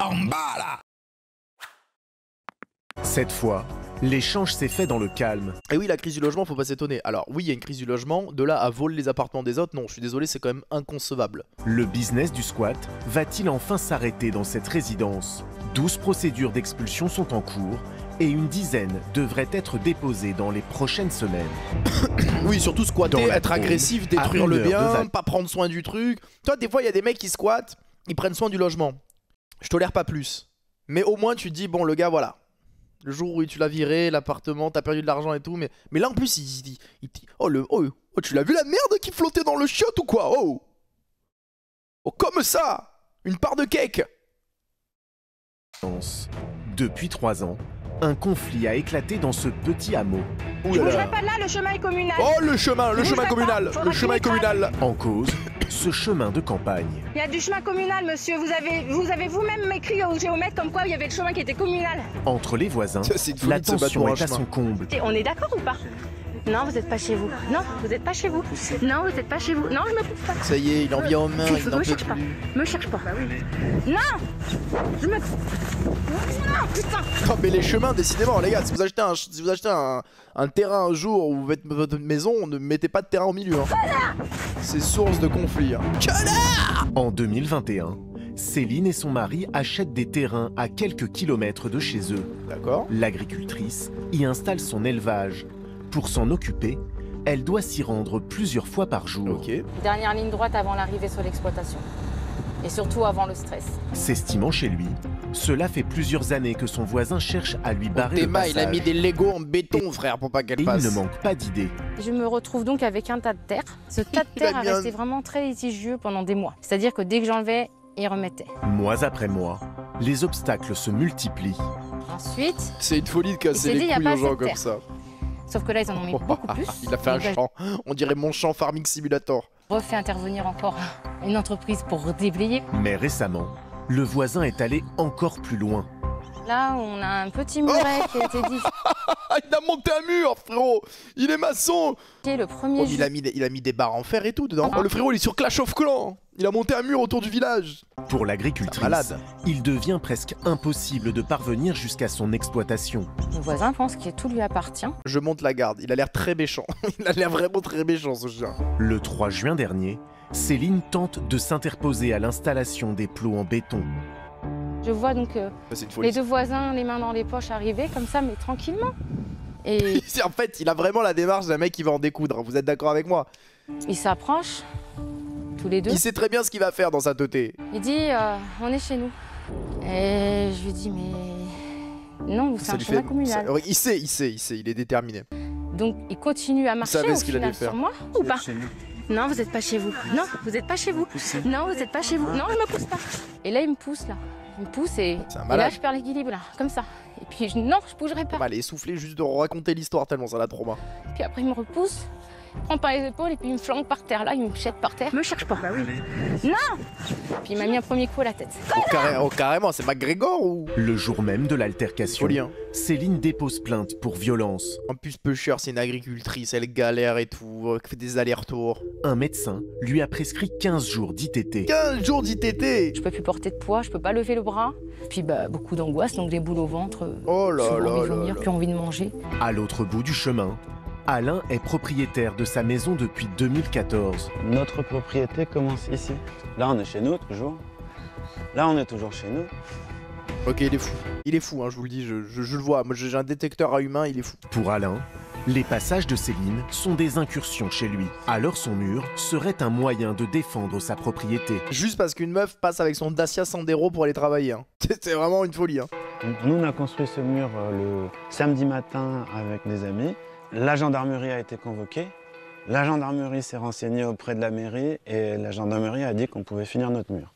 En bas là. Cette fois, l'échange s'est fait dans le calme. Et oui, la crise du logement, faut pas s'étonner. Alors oui, il y a une crise du logement, de là à voler les appartements des autres, non, je suis désolé, c'est quand même inconcevable. Le business du squat va-t-il enfin s'arrêter dans cette résidence? 12 procédures d'expulsion sont en cours et une dizaine devraient être déposées dans les prochaines semaines. Oui, surtout squatter, être Drôme, agressif, à détruire une le heure de bien, Val- pas prendre soin du truc. Toi, des fois, il y a des mecs qui squattent, ils prennent soin du logement. Je tolère pas plus. Mais au moins, tu te dis, bon, le gars, voilà. Le jour où tu l'as viré, l'appartement, t'as perdu de l'argent et tout. Mais là, en plus, oh, tu l'as vu la merde qui flottait dans le chiotte ou quoi? Oh, comme ça. Une part de cake. Depuis 3 ans, un conflit a éclaté dans ce petit hameau. Ouh Je là bougerai là. pas de là, le chemin est communal. Oh, le chemin Bougerai pas, communal. faudra Le chemin est qu'il communal. En cause, ce chemin de campagne. Il y a du chemin communal, monsieur. Vous avez vous-même écrit au géomètre comme quoi il y avait le chemin qui était communal. Entre les voisins, C'est une folie la de se battre tension pour un est à chemin. son comble. On est d'accord ou pas? Non, vous n'êtes pas chez vous. Non, vous n'êtes pas chez vous. Non, vous n'êtes pas chez vous. Non, je me pousse pas. Ça y est, il en vient aux mains, il n'en Me peut cherche pas. plus. Me cherche pas. Non. Je me. Non, putain. Oh, mais les chemins, décidément, les gars, si vous achetez un terrain un jour où vous faites votre maison, ne mettez pas de terrain au milieu. Hein. C'est source de conflit. Hein. En 2021, Céline et son mari achètent des terrains à quelques kilomètres de chez eux. D'accord. L'agricultrice y installe son élevage. Pour s'en occuper, elle doit s'y rendre plusieurs fois par jour. Ok. Dernière ligne droite avant l'arrivée sur l'exploitation. Et surtout avant le stress. S'estimant chez lui, cela fait plusieurs années que son voisin cherche à lui barrer le Théma, il a mis passage. des Legos en béton, frère, pour pas Et qu'elle il passe. ne manque pas d'idées. Je me retrouve donc avec un tas de terre. Ce tas de Il a terre a mis un- resté vraiment très litigieux pendant des mois. C'est-à-dire que dès que j'enlevais, il remettait. Mois après mois, les obstacles se multiplient. Ensuite, C'est une folie de Il casser s'est dit, les y a couilles pas aux assez gens de comme terre. ça. sauf que là, ils en ont mis beaucoup plus. Il a fait un Et ben, champ. On dirait mon champ Farming Simulator. je refais intervenir encore une entreprise pour déblayer. Mais récemment, le voisin est allé encore plus loin. Là, on a un petit muret qui a été Ah, il a monté un mur, frérot. Il est maçon. disqué le Oh, 1er mais juillet. il a mis des barres en fer et tout dedans. Ah. Oh, le frérot, il est sur Clash of Clans. Il a monté un mur autour du village. Pour l'agricultrice, Malade. il devient presque impossible de parvenir jusqu'à son exploitation. Le voisin pense que tout lui appartient. Je monte la garde. Il a l'air très méchant. Il a l'air vraiment très méchant, ce chien. Le 3 juin dernier, Céline tente de s'interposer à l'installation des plots en béton. Je vois donc C'est une les folie. deux voisins, les mains dans les poches, arriver comme ça, mais tranquillement. Et En fait, il a vraiment la démarche d'un mec qui va en découdre. Vous êtes d'accord avec moi? ils s'approchent, tous les deux. Il sait très bien ce qu'il va faire dans sa teuté. Il dit on est chez nous. Et je lui dis mais non, c'est Ça un lui chemin fait- communal. ça- Il sait, il est déterminé. Donc il continue à marcher savait au ce qu'il allait final faire. sur moi ou pas? Non, vous n'êtes pas chez vous. Non, vous n'êtes pas chez vous. Non, vous n'êtes pas chez vous. Non, je me pousse pas. Et là, il me pousse là. Il me pousse et, C'est un et là, malade. je perds l'équilibre là, comme ça. Et puis non, je bougerai pas. Bah, elle est essoufflée juste de raconter l'histoire tellement ça l'a trop mal. Puis après, il me repousse, il prend par les épaules et puis il me flanque par terre là, il me jette par terre. Me cherche pas. Puis il m'a mis un premier coup à la tête. Oh, carrément, c'est McGregor ou? Le jour même de l'altercation, Folie, hein. Céline dépose plainte pour violence. En plus, Pusher, c'est une agricultrice, elle galère et tout, elle fait des allers-retours. Un médecin lui a prescrit 15 jours d'ITT. 15 jours d'ITT. Je peux plus porter de poids, je peux pas lever le bras. Puis bah, beaucoup d'angoisse, donc des boules au ventre, Oh là plus là envie de là vomir, là. plus envie de manger. À l'autre bout du chemin, Alain est propriétaire de sa maison depuis 2014. Notre propriété commence ici. Là, on est chez nous, toujours. Là, on est toujours chez nous. Ok, il est fou. Il est fou, hein, je vous le dis, je le vois. Moi, j'ai un détecteur à humains, il est fou. Pour Alain, les passages de Céline sont des incursions chez lui. Alors son mur serait un moyen de défendre sa propriété. Juste parce qu'une meuf passe avec son Dacia Sandero pour aller travailler. Hein. C'est vraiment une folie. Hein. Donc, nous, on a construit ce mur le samedi matin avec des amis. La gendarmerie a été convoquée. La gendarmerie s'est renseignée auprès de la mairie et la gendarmerie a dit qu'on pouvait finir notre mur.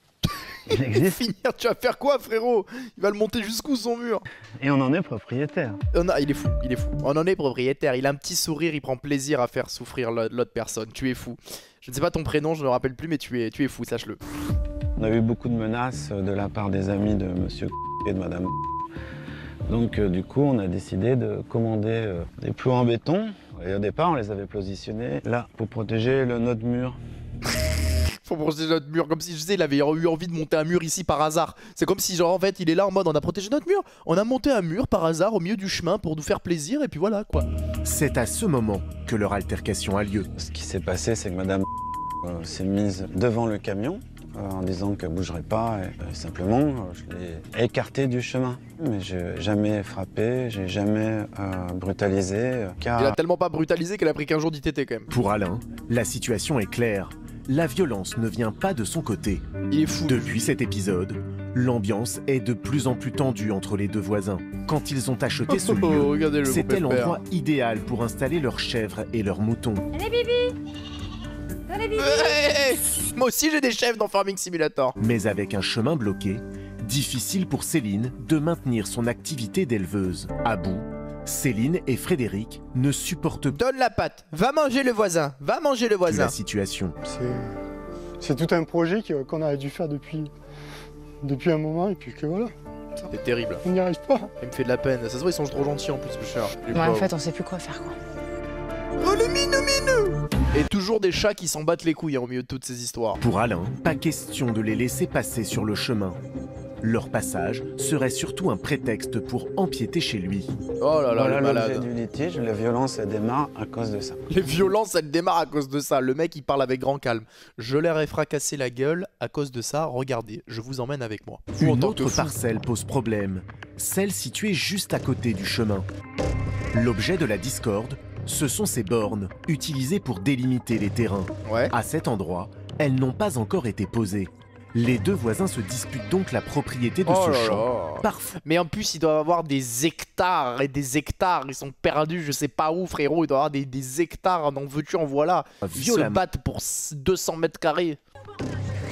Il existe Finir, tu vas faire quoi, frérot? Il va le monter jusqu'où son mur? et on en est propriétaire. Il est fou, il est fou. On en est propriétaire, il a un petit sourire, il prend plaisir à faire souffrir l'autre personne. Tu es fou. Je ne sais pas ton prénom, je ne me rappelle plus, mais tu es fou, sache-le. On a eu beaucoup de menaces de la part des amis de monsieur et de madame. Donc du coup, on a décidé de commander des plots en béton. Et au départ, on les avait positionnés là pour protéger notre mur. Faut protéger notre mur, comme si je sais, il avait eu envie de monter un mur ici par hasard. C'est comme si genre en fait il est là en mode on a protégé notre mur, on a monté un mur par hasard au milieu du chemin pour nous faire plaisir et puis voilà quoi. C'est à ce moment que leur altercation a lieu. Ce qui s'est passé, c'est que madame s'est mise devant le camion en disant qu'elle ne bougerait pas. Et, simplement, je l'ai écartée du chemin. Mais je n'ai jamais frappé, j'ai jamais brutalisé. Car... Il a tellement pas brutalisé qu'elle a pris 15 jours d'ITT quand même. Pour Alain, la situation est claire. La violence ne vient pas de son côté. Il est fou. Depuis cet épisode, l'ambiance est de plus en plus tendue entre les deux voisins. Quand ils ont acheté ce lieu, c'était l'endroit idéal pour installer leurs chèvres et leurs moutons. Allez, Bibi! Allez, Bibi! Moi aussi j'ai des chèvres dans Farming Simulator. Mais avec un chemin bloqué, difficile pour Céline de maintenir son activité d'éleveuse. À bout, Céline et Frédéric ne supportent pas Donne la patte, va manger le voisin, va manger le voisin. la situation. C'est tout un projet qu'on a dû faire depuis un moment et puis que voilà, C'est terrible. on n'y arrive pas. Il me fait de la peine. Ça se voit, ils sont trop gentils en plus, le cher. Ouais, en fait, on sait plus quoi faire, quoi. Oh le minou. Et toujours des chats qui s'en battent les couilles hein, au milieu de toutes ces histoires. Pour Alain, pas question de les laisser passer sur le chemin. Leur passage serait surtout un prétexte pour empiéter chez lui. Oh là là, Voilà le l'objet malade. du litige, la violence elle démarre à cause de ça. Les violences, elles démarrent à cause de ça. Le mec, il parle avec grand calme. Je leur ai fracassé la gueule à cause de ça. Regardez, je vous emmène avec moi. Vous, en Une tant que autre fou. parcelle pose problème, celle située juste à côté du chemin. L'objet de la discorde, ce sont ces bornes, utilisées pour délimiter les terrains. Ouais. À cet endroit, elles n'ont pas encore été posées. Les deux voisins se disputent donc la propriété de Oh ce là champ. là. Parfois, Mais en plus, ils doivent avoir des hectares et des hectares. Ils sont perdus, je sais pas où, frérot. Ils doivent avoir des hectares. En veux-tu, en voilà. Ils se violemment. battent pour 200 mètres carrés.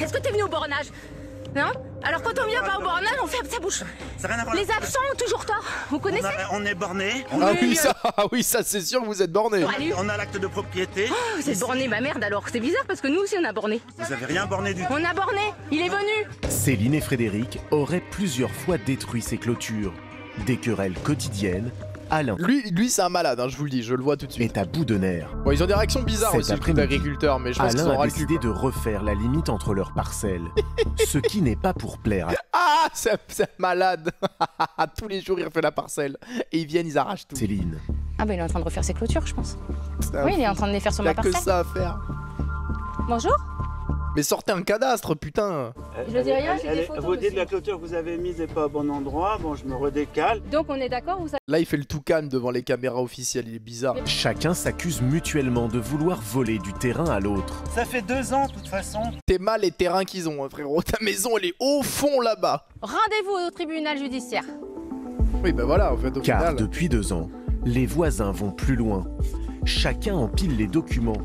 Est-ce que t'es venu au bornage? Non? Alors quand on vient pas au bornage, on ferme sa bouche. Ça n'a rien à voir. Les absents ont toujours tort. Vous connaissez? On est borné. Ah oui, ça c'est sûr que vous êtes bornés. Allez. On a l'acte de propriété. Vous êtes borné, ma merde alors. C'est bizarre parce que nous aussi on a borné. Vous avez rien borné du tout. On a borné. Il est venu. Céline et Frédéric auraient plusieurs fois détruit ces clôtures. Des querelles quotidiennes, Alain Lui c'est un malade, hein, je vous le dis, je le vois tout de suite. est à bout de nerfs. Bon, ils ont des réactions bizarres Cet aussi, le coup après-midi, d'agriculteurs, mais je pense qu'ils Alain ont a ras le cul, décidé quoi. de refaire la limite entre leurs parcelles. Ce qui n'est pas pour plaire à Ah, c'est un malade. Tous les jours, il refait la parcelle. Et ils viennent, ils arrachent tout. Céline. Ah, bah, il est en train de refaire ses clôtures, je pense. C'est un Oui, il est fou. en train de les faire sur Il a ma que parcelle. ça à faire. Bonjour. Mais sortez un cadastre, putain. Je dis rien, j'ai des photos, Vous dites monsieur. la clôture que vous avez mise n'est pas au bon endroit. Bon, je me redécale. Donc, on est d'accord ou ça? Là, il fait le tout calme devant les caméras officielles, il est bizarre. Chacun s'accuse mutuellement de vouloir voler du terrain à l'autre. Ça fait 2 ans, de toute façon. T'es mal les terrains qu'ils ont, hein, frérot. Ta maison, elle est au fond là-bas. Rendez-vous au tribunal judiciaire. Oui, bah voilà, en fait, au Car final. depuis 2 ans, les voisins vont plus loin. Chacun empile les documents.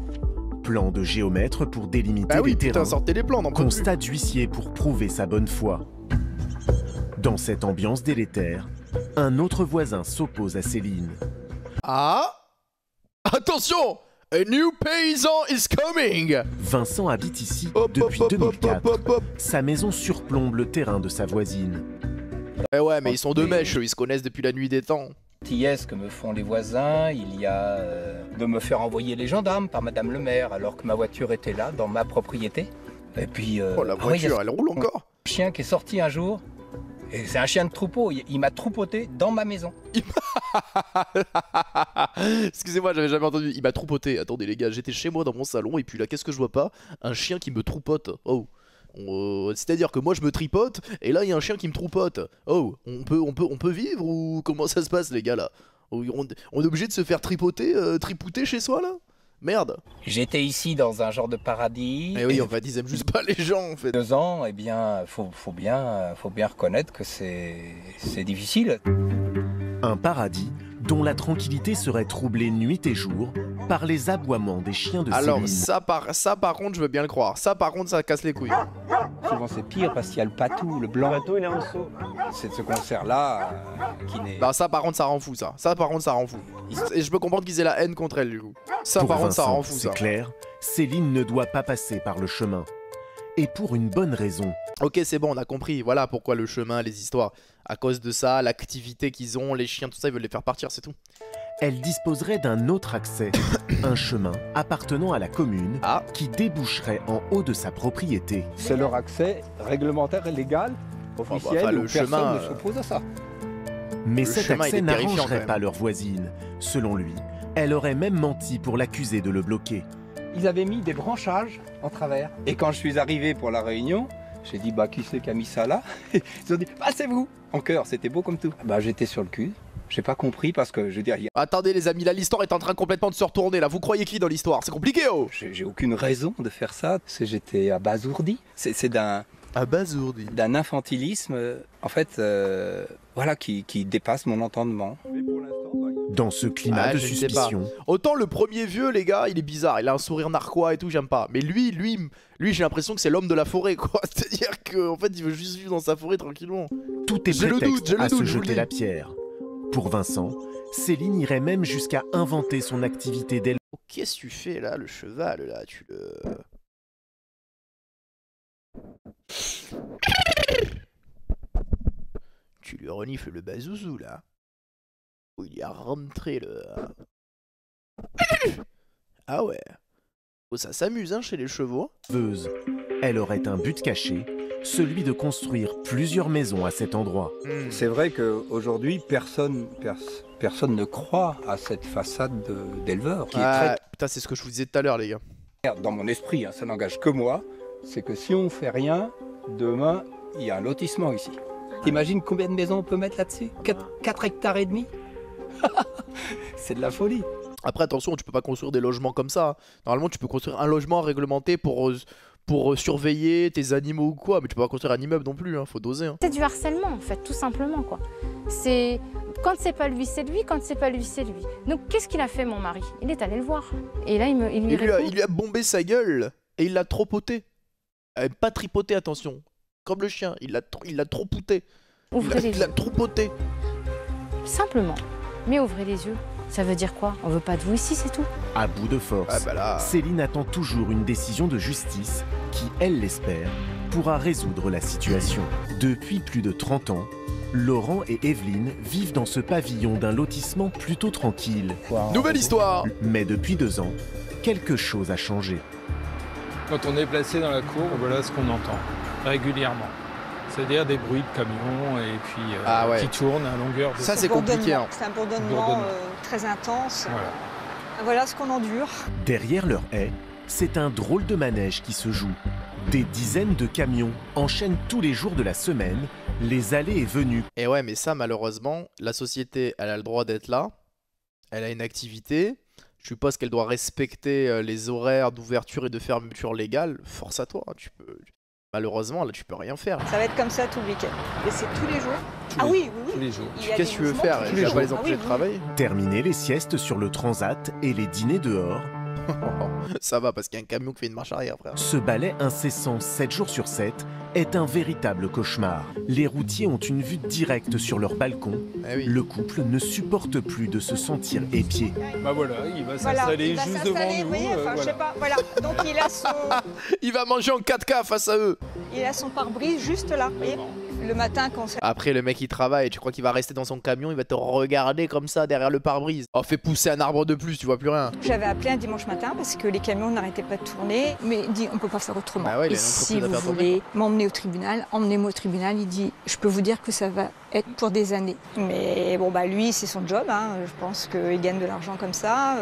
Plan de géomètre pour délimiter Bah oui, les putain, terrains. sortez les plans, n'en peut plus. Constat d'huissier pour prouver sa bonne foi. Dans cette ambiance délétère, un autre voisin s'oppose à Céline. Ah, attention, a new paysan is coming. Vincent habite ici Hop, depuis hop, hop, 2004. hop, hop, hop. Sa maison surplombe le terrain de sa voisine. Eh ouais, mais ils sont de mèche, eux, ils se connaissent depuis la nuit des temps. Gentillesse que me font les voisins, il y a de me faire envoyer les gendarmes par Madame le maire alors que ma voiture était là, dans ma propriété. Et puis... Oh, la ah oui, il y a voiture, elle roule encore. un chien qui est sorti un jour, et c'est un chien de troupeau, il m'a troupoté dans ma maison. Excusez-moi, j'avais jamais entendu. Il m'a troupoté. Attendez, les gars, j'étais chez moi dans mon salon, et puis là, qu'est-ce que je vois pas? Un chien qui me troupote. Oh. C'est-à-dire que moi je me tripote et là il y a un chien qui me troupote. Oh, on peut vivre ou comment ça se passe les gars là? On est obligé de se faire tripouter chez soi là? Merde. J'étais ici dans un genre de paradis. Eh oui, en fait, ils aiment juste pas les gens en fait. 2 ans, eh bien, faut bien reconnaître que c'est difficile. Un paradis dont la tranquillité serait troublée nuit et jour par les aboiements des chiens de Alors Céline. ça par contre je veux bien le croire. Ça par contre ça casse les couilles. Souvent c'est pire parce qu'il y a le patou, le blanc. Le bateau, il est en dessous. C'est de ce concert-là qui n'est... Bah ça par contre ça rend fou ça. Ça par contre ça rend fou. Et je peux comprendre qu'ils aient la haine contre elle du coup. Ça Pour par contre ça Vincent, rend fou c'est ça. clair, Céline ne doit pas passer par le chemin. Et pour une bonne raison. Ok, c'est bon, on a compris. Voilà pourquoi le chemin, les histoires. À cause de ça, l'activité qu'ils ont, les chiens, tout ça, ils veulent les faire partir, c'est tout. elle disposerait d'un autre accès, un chemin appartenant à la commune qui déboucherait en haut de sa propriété. C'est leur accès réglementaire et légal, officiel, le personne chemin, ne s'oppose à ça. Mais Le cet chemin, il accès est terrifiant, quand n'arrangerait même. pas leur voisine. Selon lui, elle aurait même menti pour l'accuser de le bloquer. Ils avaient mis des branchages en travers. Et quand je suis arrivé pour la réunion, j'ai dit bah qui c'est qui a mis ça là? Ils ont dit bah c'est vous. En chœur, c'était beau comme tout. Bah j'étais sur le cul. J'ai pas compris parce que je veux dire, Attendez les amis, là l'histoire est en train complètement de se retourner là. Vous croyez qui dans l'histoire? C'est compliqué oh. j'ai aucune raison de faire ça. J'étais abasourdi. C'est d'un infantilisme, en fait, voilà, qui dépasse mon entendement. Dans ce climat de je ne sais pas. suspicion, Autant le premier vieux, les gars, il est bizarre. Il a un sourire narquois et tout, j'aime pas. Mais lui j'ai l'impression que c'est l'homme de la forêt, quoi. C'est-à-dire qu'en fait, il veut juste vivre dans sa forêt tranquillement. tout est J'ai le prétexte doute, j'ai le à doute, se je vous le jeter dis. la pierre. Pour Vincent, Céline irait même jusqu'à inventer son activité d'élevage. Oh, qu'est-ce que tu fais là, le cheval, là? Tu le... Tu lui renifles le bazouzou, là. Oh, il y a rentré, le... Ah ouais. Oh, ça s'amuse, hein, chez les chevaux. Elle aurait un but caché, celui de construire plusieurs maisons à cet endroit. C'est vrai qu'aujourd'hui, personne ne croit à cette façade d'éleveur qui est très... Putain, c'est ce que je vous disais tout à l'heure, les gars. Dans mon esprit, hein, ça n'engage que moi, c'est que si on fait rien, demain, il y a un lotissement ici. T'imagines combien de maisons on peut mettre là-dessus? 4 hectares et demi. C'est de la folie. Après, attention, tu peux pas construire des logements comme ça. Normalement, tu peux construire un logement réglementé pour surveiller tes animaux ou quoi, mais tu peux pas construire un immeuble non plus, hein, faut doser. Hein. C'est du harcèlement en fait, tout simplement quoi. C'est quand c'est pas lui, c'est lui, quand c'est pas lui, c'est lui. Donc qu'est-ce qu'il a fait mon mari? Il est allé le voir. Et là il lui a bombé sa gueule et il l'a trop poté. Pas tripoté, attention. Comme le chien, il l'a trop pouté. Il l'a trop poté. Simplement. Mais ouvrez les yeux. Ça veut dire quoi? On veut pas de vous ici, c'est tout. À bout de force, Céline attend toujours une décision de justice qui, elle l'espère, pourra résoudre la situation. Depuis plus de 30 ans, Laurent et Evelyne vivent dans ce pavillon d'un lotissement plutôt tranquille. Nouvelle histoire! Mais depuis 2 ans, quelque chose a changé. Quand on est placé dans la cour, voilà ce qu'on entend régulièrement. C'est-à-dire des bruits de camions et puis qui tournent à longueur de... Ça c'est compliqué. Hein. C'est un bourdonnement très intense. Voilà ce qu'on endure. Derrière leur haie, c'est un drôle de manège qui se joue. Des dizaines de camions enchaînent tous les jours de la semaine les allées et venues. Et ouais, mais ça malheureusement, la société, elle a le droit d'être là. Elle a une activité. Je suppose qu'elle doit respecter les horaires d'ouverture et de fermeture légale. Force à toi, hein, tu peux... Malheureusement, là, tu peux rien faire. Ça va être comme ça tout le week-end. Et c'est tous les jours. Oui. Tous les jours. Qu'est-ce que tu veux faire? Tu vas pas les empêcher de travailler. Terminer les siestes sur le transat et les dîners dehors. Ça va parce qu'il y a un camion qui fait une marche arrière, frère. Ce balai incessant 7 jours sur 7 est un véritable cauchemar. Les routiers ont une vue directe sur leur balcon. Le couple ne supporte plus de se sentir épié. Bah voilà, il va s'installer juste devant nous. Je sais pas, voilà. Donc il a son... Il va manger en 4K face à eux. Il a son pare-brise juste là. Et le matin quand c'est... Après le mec il travaille, tu crois qu'il va rester dans son camion, il va te regarder comme ça derrière le pare-brise. Oh, fais pousser un arbre de plus, tu vois plus rien. J'avais appelé un dimanche matin parce que les camions n'arrêtaient pas de tourner, mais il dit on peut pas faire autrement. Bah ouais, et si vous voulez m'emmener au tribunal, emmenez-moi au tribunal. Il dit je peux vous dire que ça va être pour des années. Mais bon bah lui c'est son job, hein. Je pense qu'il gagne de l'argent comme ça.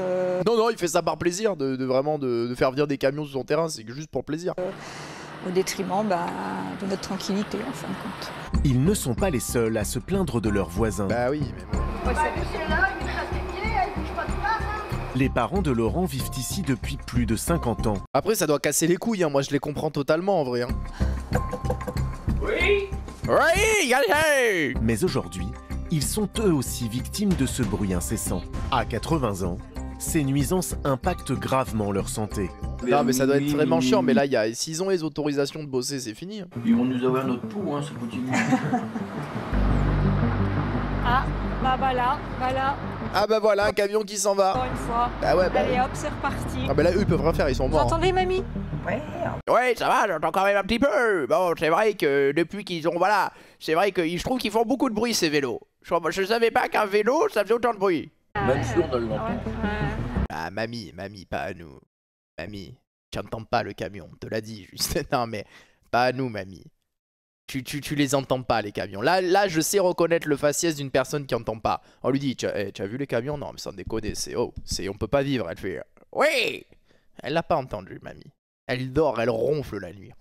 Non, il fait ça par plaisir, de faire venir des camions sur son terrain, c'est juste pour plaisir. Au détriment de notre tranquillité en fin de compte. Ils ne sont pas les seuls à se plaindre de leurs voisins. Bah oui, mais bon. Les parents de Laurent vivent ici depuis plus de 50 ans. Après ça doit casser les couilles, hein. Moi je les comprends totalement en vrai. Hein. Oui. Mais aujourd'hui, ils sont eux aussi victimes de ce bruit incessant. À 80 ans, ces nuisances impactent gravement leur santé. Non mais ça doit être vraiment chiant, mais là s'ils ont les autorisations de bosser, c'est fini. Hein. Ils vont nous avoir notre pou, hein, ça continue. Ah, bah voilà. Ah bah voilà, un camion qui s'en va. Encore une fois. Ah ouais, bah... Allez hop, c'est reparti. Ah bah là eux ils peuvent rien faire, ils sont morts. Vous entendez mamie? Ouais, ça va, j'entends quand même un petit peu. Bon, c'est vrai que depuis qu'ils ont... Voilà, c'est vrai que je trouve qu'ils font beaucoup de bruit ces vélos. Je savais pas qu'un vélo, ça faisait autant de bruit. Même sourde, elle l'entend. Ah, mamie, pas à nous. Mamie, tu n'entends pas le camion, on te l'a dit juste. Non, mais pas à nous, mamie. Tu les entends pas, les camions. Là, je sais reconnaître le faciès d'une personne qui entend pas. On lui dit, tu as vu les camions? Non, mais sans déconner, on peut pas vivre. Elle fait, oui. Elle l'a pas entendu, mamie. Elle dort, elle ronfle la nuit.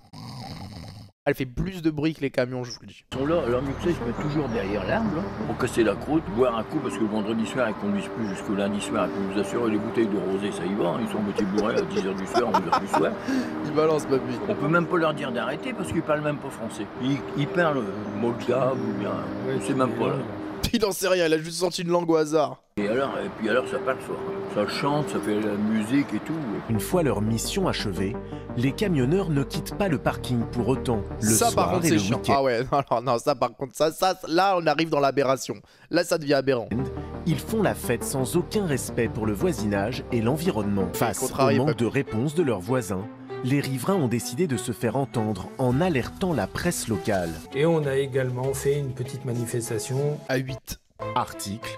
Elle fait plus de bruit que les camions, je vous le dis. Ils sont là, alors Muxet, je mets toujours derrière l'arbre, pour casser la croûte, boire un coup, parce que le vendredi soir, ils conduisent plus jusqu'au lundi soir. Pour nous assurer les bouteilles de rosé, ça y va. Ils sont moitié bourrés à 10h du soir, 11h du soir. Ils balancent ma vie. On peut même pas leur dire d'arrêter, parce qu'ils parlent même pas français. Ils parlent moldave ou bien, on sait même pas là. Il n'en sait rien, il a juste sorti une langue au hasard. Et puis alors ça parle fort. Ça chante, ça fait la musique et tout. Une fois leur mission achevée, les camionneurs ne quittent pas le parking pour autant. Le ça, soir par contre, et c'est le chiant. week-end. Ah ouais, non, ça par contre, là, on arrive dans l'aberration. Là, ça devient aberrant. Ils font la fête sans aucun respect pour le voisinage et l'environnement. Face au manque de réponse de leurs voisins, les riverains ont décidé de se faire entendre en alertant la presse locale. Et on a également fait une petite manifestation à 8. Article.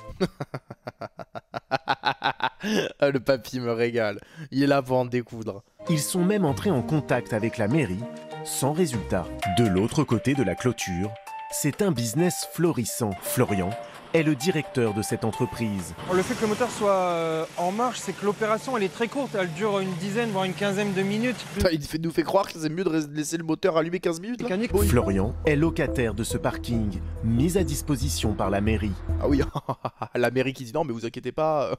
Le papy me régale. Il est là pour en découdre. Ils sont même entrés en contact avec la mairie, sans résultat. De l'autre côté de la clôture, c'est un business florissant. Florian est le directeur de cette entreprise. Le fait que le moteur soit en marche, c'est que l'opération elle est très courte, elle dure une dizaine voire une quinzaine de minutes. Il nous fait croire que c'est mieux de laisser le moteur allumé 15 minutes. Là. Florian est locataire de ce parking, mis à disposition par la mairie. Ah oui, la mairie qui dit non mais vous inquiétez pas,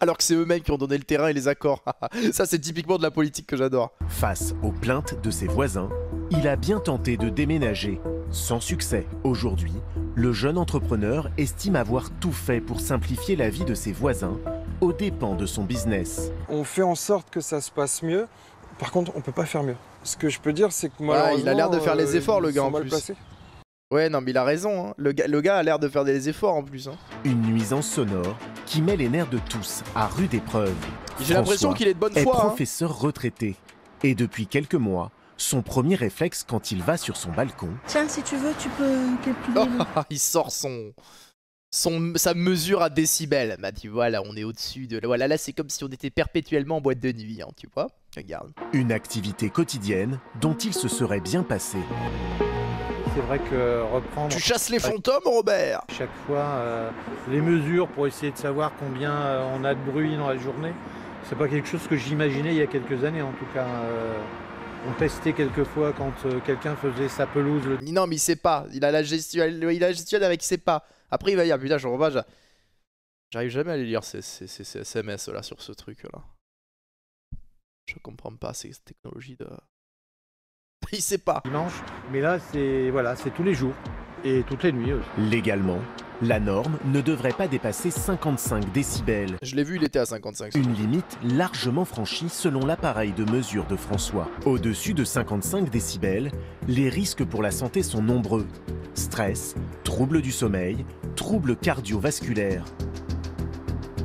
alors que c'est eux-mêmes qui ont donné le terrain et les accords. Ça c'est typiquement de la politique que j'adore. Face aux plaintes de ses voisins, il a bien tenté de déménager, sans succès. Aujourd'hui, le jeune entrepreneur estime avoir tout fait pour simplifier la vie de ses voisins, aux dépens de son business. On fait en sorte que ça se passe mieux, par contre on peut pas faire mieux. Ce que je peux dire c'est que malheureusement... il a l'air de faire les efforts le gars en plus. Placés. Ouais non mais il a raison, hein. Le gars a l'air de faire des efforts en plus. Hein. Une nuisance sonore qui met les nerfs de tous à rude épreuve. J'ai l'impression qu'il est de bonne foi. Est professeur retraité et depuis quelques mois, son premier réflexe quand il va sur son balcon... Tiens, si tu veux, tu peux calculer. Il sort sa mesure à décibels. Bah tu vois, là on est au-dessus de... Voilà, là c'est comme si on était perpétuellement en boîte de nuit, hein, tu vois. Regarde. Une activité quotidienne dont il se serait bien passé. C'est vrai que reprendre... Tu chasses les fantômes, Robert? Chaque fois, les mesures pour essayer de savoir combien on a de bruit dans la journée, c'est pas quelque chose que j'imaginais il y a quelques années en tout cas. On testait quelquefois quand quelqu'un faisait sa pelouse. Non mais il sait pas, il a la gestuelle avec il sait pas. Après il va dire putain je revois, j'arrive jamais à lui lire ces SMS là sur ce truc là. Je comprends pas ces technologies de... Il sait pas. Dimanche, mais là c'est voilà, c'est tous les jours et toutes les nuits aussi. Légalement, la norme ne devrait pas dépasser 55 décibels. Je l'ai vu, il était à 55. Une limite largement franchie selon l'appareil de mesure de François. Au-dessus de 55 décibels, les risques pour la santé sont nombreux. Stress, troubles du sommeil, troubles cardiovasculaires.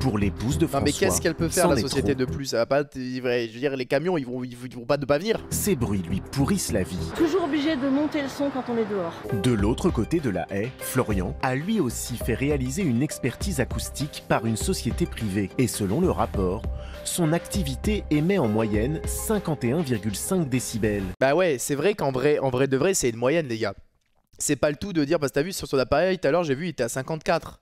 Pour l'épouse de François, non mais qu'est-ce qu'elle peut faire la société de plus? Ça va pas, je veux dire les camions ils vont pas venir. Ces bruits lui pourrissent la vie. Toujours obligé de monter le son quand on est dehors. De l'autre côté de la haie, Florian a lui aussi fait réaliser une expertise acoustique par une société privée. Et selon le rapport, son activité émet en moyenne 51,5 décibels. Bah ouais, c'est vrai qu'en vrai de vrai c'est une moyenne les gars. C'est pas le tout de dire, parce que t'as vu sur son appareil tout à l'heure j'ai vu il était à 54.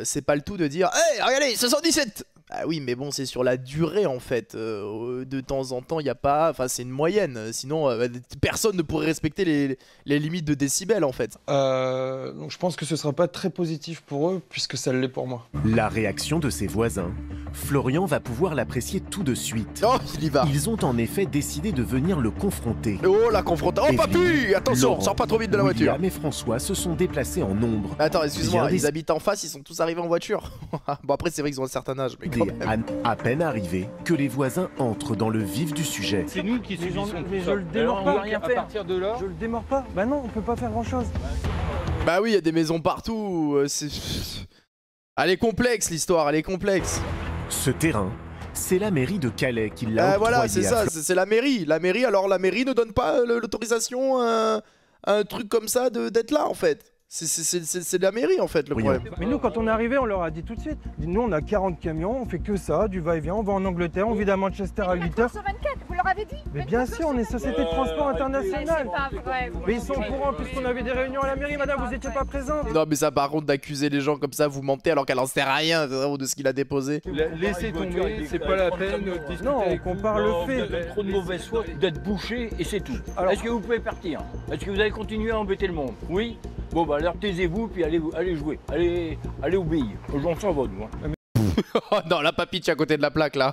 C'est pas le tout de dire hey regardez 77. Ah oui mais bon c'est sur la durée en fait, de temps en temps il y a pas, enfin c'est une moyenne, sinon personne ne pourrait respecter les limites de décibels en fait. Donc je pense que ce sera pas très positif pour eux puisque ça l'est pour moi. La réaction de ses voisins, Florian va pouvoir l'apprécier tout de suite. Oh il y va. Ils ont en effet décidé de venir le confronter. Oh la confrontation. Oh papy attention, Laurent, sors pas trop vite de la voiture. William et François se sont déplacés en nombre. Attends excuse-moi, ils habitent en face, ils sont tous arrivés en voiture. Bon après c'est vrai qu'ils ont un certain âge mais à peine arrivé que les voisins entrent dans le vif du sujet. C'est nous qui subissons. Mais je le démords pas. À partir de là, je le démords pas. Bah non, on peut pas faire grand chose. Bah oui, il y a des maisons partout. Elle est complexe l'histoire, elle est complexe. Ce terrain, c'est la mairie de Calais qui l'a octroyé. Voilà, c'est ça, c'est la mairie. La mairie, alors la mairie ne donne pas l'autorisation à un truc comme ça d'être là en fait. C'est de la mairie en fait le problème. Mais nous quand on est arrivé on leur a dit tout de suite, nous on a 40 camions, on fait que ça, du va-et-vient, on va en Angleterre, on vit à Manchester à 8h. Vous leur avez dit? Mais bien sûr, on est société de transport international. C'est pas vrai. Mais ils sont au courant puisqu'on avait des réunions à la mairie, madame, vous étiez pas présente. Non mais ça par contre d'accuser les gens comme ça, vous mentez alors qu'elle en sait rien de ce qu'il a déposé. Laissez tomber, c'est pas la peine de discuter. Non, on compare le fait. Trop de mauvaise foi d'être bouché et c'est tout. Est-ce que vous pouvez partir? Est-ce que vous allez continuer à embêter le monde? Oui? Bon bah alors taisez-vous puis allez jouer, allez obéir. On s'en va nous. Hein. Non, la papiche à côté de la plaque là.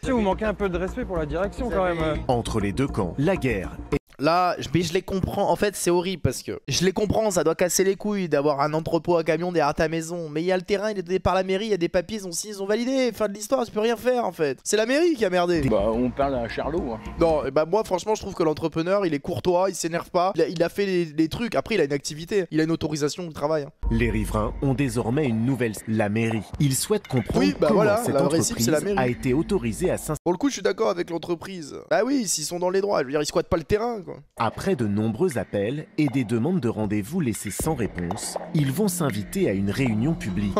Vous manquez un peu de respect pour la direction quand même. Entre les deux camps, la guerre est... Là, mais je les comprends. En fait, c'est horrible parce que je les comprends. Ça doit casser les couilles d'avoir un entrepôt à camion derrière ta maison. Mais il y a le terrain, il est donné par la mairie. Il y a des papiers, ils ont validé. Fin de l'histoire, tu peux rien faire en fait. C'est la mairie qui a merdé. Bah, on parle à un charlot. Hein. Non, bah moi, franchement, je trouve que l'entrepreneur, il est courtois, il s'énerve pas. Il a fait les trucs. Après, il a une activité. Il a une autorisation de travail. Hein. Les riverains ont désormais une nouvelle, la mairie. Ils souhaitent comprendre comment cette entreprise a été autorisée à s'installer. Pour le coup, je suis d'accord avec l'entreprise. Bah oui, s'ils sont dans les droits. Je veux dire, ils squattent pas le terrain, quoi. Après de nombreux appels et des demandes de rendez-vous laissées sans réponse, ils vont s'inviter à une réunion publique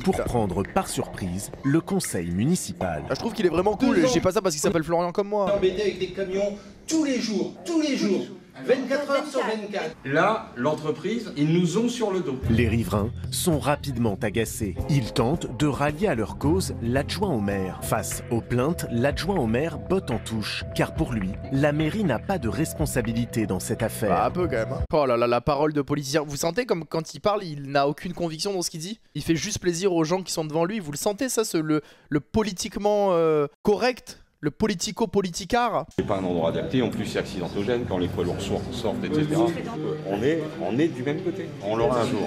pour prendre par surprise le conseil municipal. Ah, je trouve qu'il est vraiment cool. Je sais pas ça parce qu'il s'appelle Florian comme moi. Embêté avec des camions tous les jours. 24 heures sur 24. Là, l'entreprise, ils nous ont sur le dos. Les riverains sont rapidement agacés. Ils tentent de rallier à leur cause l'adjoint au maire. Face aux plaintes, l'adjoint au maire botte en touche, car pour lui, la mairie n'a pas de responsabilité dans cette affaire. Bah, un peu quand même. Hein. Oh là là, la parole de politicien. Vous sentez comme quand il parle, il n'a aucune conviction dans ce qu'il dit? Il fait juste plaisir aux gens qui sont devant lui. Vous le sentez ça, le politiquement correct? Le politico-politicard. C'est pas un endroit adapté, en plus c'est accidentogène quand les poids lourds sortent, etc. On est du même côté. On l'aura un jour.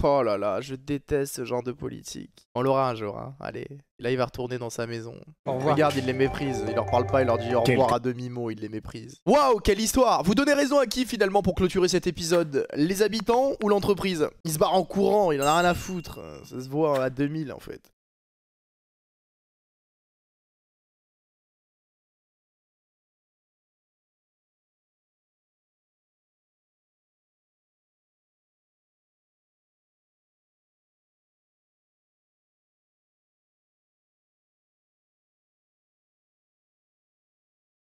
Oh là là, je déteste ce genre de politique. On l'aura un jour, hein. Allez. Là, il va retourner dans sa maison. Regarde, il les méprise. Il leur parle pas, il leur dit au revoir à demi-mot, il les méprise. Waouh, quelle histoire! Vous donnez raison à qui finalement pour clôturer cet épisode? Les habitants ou l'entreprise? Il se barre en courant, il en a rien à foutre. Ça se voit à 2000 en fait.